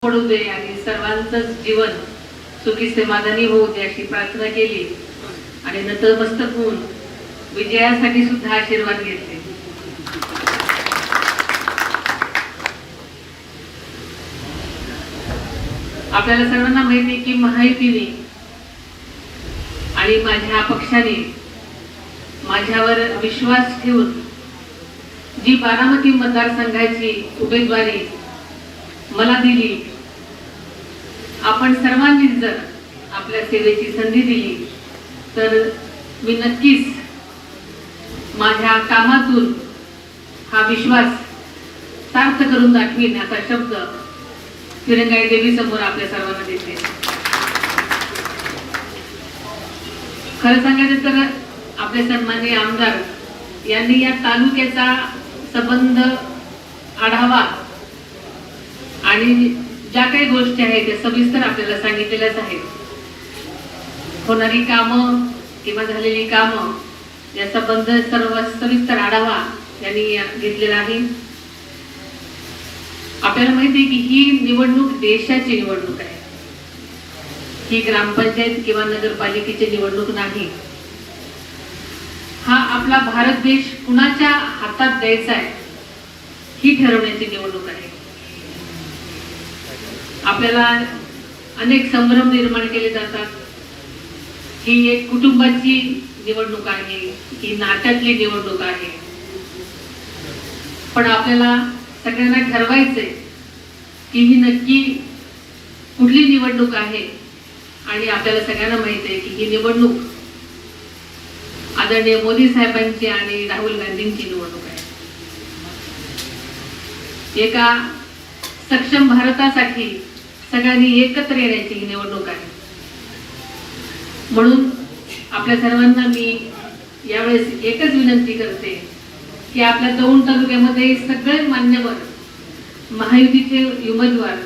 पडू दे आणि सर्वांचं जीवन सुखी समाधानी होऊ दे अशी प्रार्थना केली आणि नतमस्तक होऊन विजयासाठी सुद्धा आशीर्वाद घेतले. आपल्याला सर्वांना माहिती आहे की महायुतीने आणि माझ्या पक्षाने माझ्यावर विश्वास ठेवून जी बारामती मतदारसंघाची उमेदवारी मला दिली, आपण सर्वांनी जर आपल्या सेवेची संधी दिली तर मी नक्कीच माझ्या कामातून हा विश्वास सार्थ करून दाखवीन असा शब्द तिरंगाई देवी समोर आपल्या सर्वांना देते. खरं सांगायचं तर आपले सन्माननीय आमदार यांनी या तालुक्याचा संबंध आढावा आणि ज्या काही गोष्टी आहेत त्या सविस्तर आपल्याला सांगितलेल्याच आहेत. होणारी कामं किंवा झालेली कामं या संबंध सर्व सविस्तर आढावा यांनी घेतलेला आहे. आपल्याला माहिती आहे की ही निवडणूक देशाची निवडणूक आहे, ही ग्रामपंचायत किंवा नगरपालिकेची निवडणूक नाही. हा आपला भारत देश कुणाच्या हातात द्यायचा आहे ही ठरवण्याची निवडणूक आहे. आपल्याला अनेक संभ्रम निर्माण केले जातात. ही एक कुटुंबाची निवडणूक आहे, ही नात्यातली निवडणूक आहे. पण आपल्याला सगळ्यांना ठरवायचंय की ही नक्की कुठली निवडणूक आहे. आणि आपल्याला सगळ्यांना माहित आहे की ही निवडणूक आदरणीय मोदी साहेबांची आणि राहुल गांधींची निवडणूक आहे. एका सक्षम भारतासाठी सगळ्यांनी एकत्र येण्याची ही निवडणूक आहे. म्हणून आपल्या सर्वांना मी यावेळेस एकच विनंती करते की आपल्या दौंड तालुक्यामध्ये सगळे मान्यवर महायुतीचे उमेदवार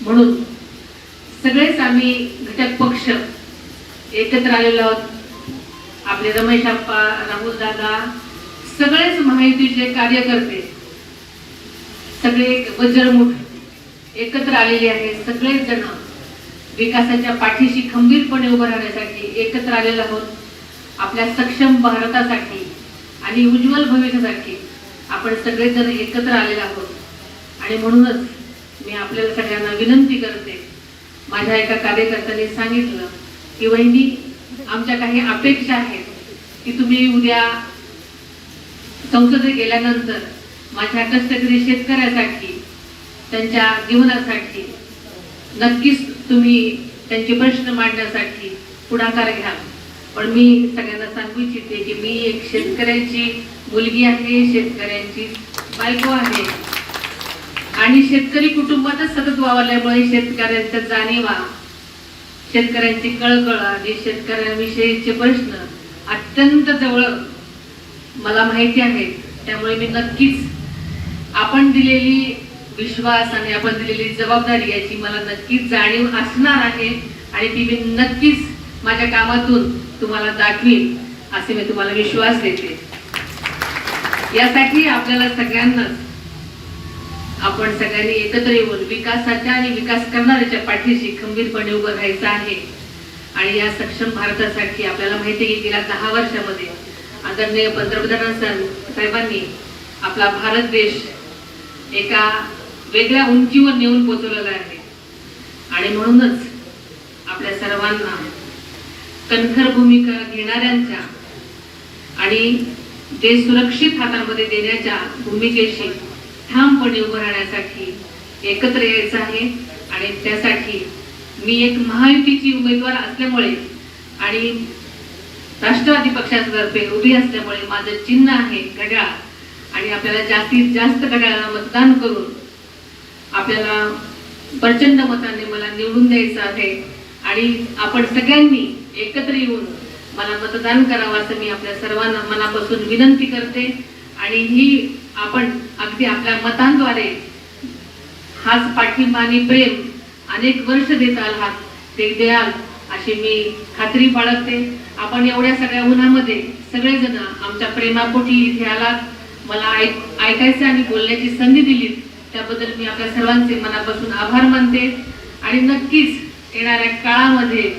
म्हणून सगळेच आम्ही घटक पक्ष एकत्र आलेलो आहोत. आपले रमेश आप्पा, राहुल दादा, सगळेच महायुतीचे कार्यकर्ते सगळे वज्रमुठ एकत्र आलेले आहेत. सगळेच जण विकासाच्या पाठीशी खंबीरपणे उभं राहण्यासाठी एकत्र आलेलो आहोत. आपल्या सक्षम भारतासाठी आणि उज्ज्वल भविष्यासाठी आपण सगळेच जण एकत्र आलेलो आहोत. आणि म्हणूनच मी आपल्याला सगळ्यांना विनंती करते. माझ्या एका कार्यकर्त्याने सांगितलं की वहिनी, आमच्या काही अपेक्षा आहेत की तुम्ही उद्या संसदेत गेल्यानंतर माझ्या कष्टकरी शेतकऱ्यासाठी, त्यांच्या जीवनासाठी नक्कीच तुम्ही त्यांचे प्रश्न मांडण्यासाठी पुढाकार घ्या. पण मी सगळ्यांना सांगू इच्छिते की मी एक शेतकऱ्यांची मुलगी आहे, शेतकऱ्यांची बायको आहे आणि शेतकरी कुटुंबातच सतत वावरल्यामुळे शेतकऱ्यांच्या जाणीवा, शेतकऱ्यांची कळकळ आणि शेतकऱ्यांविषयीचे प्रश्न अत्यंत जवळ मला माहिती आहे. त्यामुळे मी नक्कीच आपण दिलेली विश्वास आणि आपण दिलेली जबाबदारी याची मला नक्कीच जाणीव असणार आहे आणि ती मी नक्कीच माझ्या कामातून तुम्हाला दाखवीन असे मी तुम्हाला विश्वास देते. यासाठी आपल्याला सगळ्यांनाच आपण सगळ्यांनी एकत्र येऊन विकासाच्या आणि विकास करणाऱ्याच्या पाठीशी खंबीरपणे उभं राहायचं आहे. आणि या सक्षम भारतासाठी आपल्याला माहिती आहे की गेल्या 10 वर्षामध्ये आदरणीय पंतप्रधान साहेबांनी आपला भारत देश एका वेगळ्या उंचीवर नेऊन पोहोचवलेला आहे. आणि म्हणूनच आपल्या सर्वांना कणखर भूमिका घेणाऱ्यांच्या आणि देश सुरक्षित हातांमध्ये देण्याच्या भूमिकेशी ठामपणे उभं राहण्यासाठी एकत्र यायचं आहे. आणि त्यासाठी मी एक महायुतीची उमेदवार असल्यामुळे आणि राष्ट्रवादी पक्षातर्फे उभी असल्यामुळे माझं चिन्ह आहे घड्याळ. आणि आपल्याला जास्तीत जास्त घड्याळाला मतदान करून आपल्याला प्रचंड मताने मला निवडून द्यायचं आहे. आणि आपण सगळ्यांनी एकत्र येऊन मला मतदान करावं असं मी आपल्या सर्वांना मनापासून विनंती करते. आणि ही आपण अगदी आपल्या मतांद्वारे हाच पाठिंबा आणि प्रेम अनेक वर्ष देत आहात ते द्याल अशी मी खात्री बाळगते. आपण एवढ्या सगळ्या उन्हामध्ये सगळेजण आमच्या प्रेमापोटी इथे आलात, मला ऐकायचं आणि बोलण्याची संधी दिली त्याबद्दल मी आपल्या सर्वांचे मनापासून आभार मानते. आणि नक्कीच येणाऱ्या काळामध्ये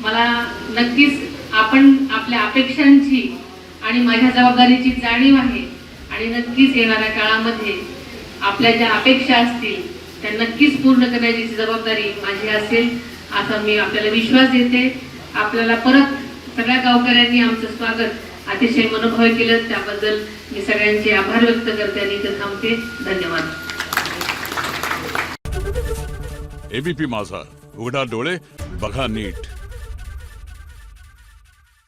मला नक्कीच आपण आपल्या अपेक्षांची आणि माझ्या जबाबदारीची जाणीव आहे. आणि नक्कीच येणाऱ्या काळामध्ये आपल्या ज्या अपेक्षा असतील त्या नक्कीच पूर्ण करण्याची जबाबदारी माझी असेल असा मी आपल्याला विश्वास देते. आपल्याला परत सगळ्या गावकऱ्यांनी आमचं स्वागत अतिशय मनोभावे केलं, त्याबद्दल मी सगळ्यांचे आभार व्यक्त करते आणि इथे थांबते. धन्यवाद. एबीपी माझा, उघडा डोळे बघा नीट.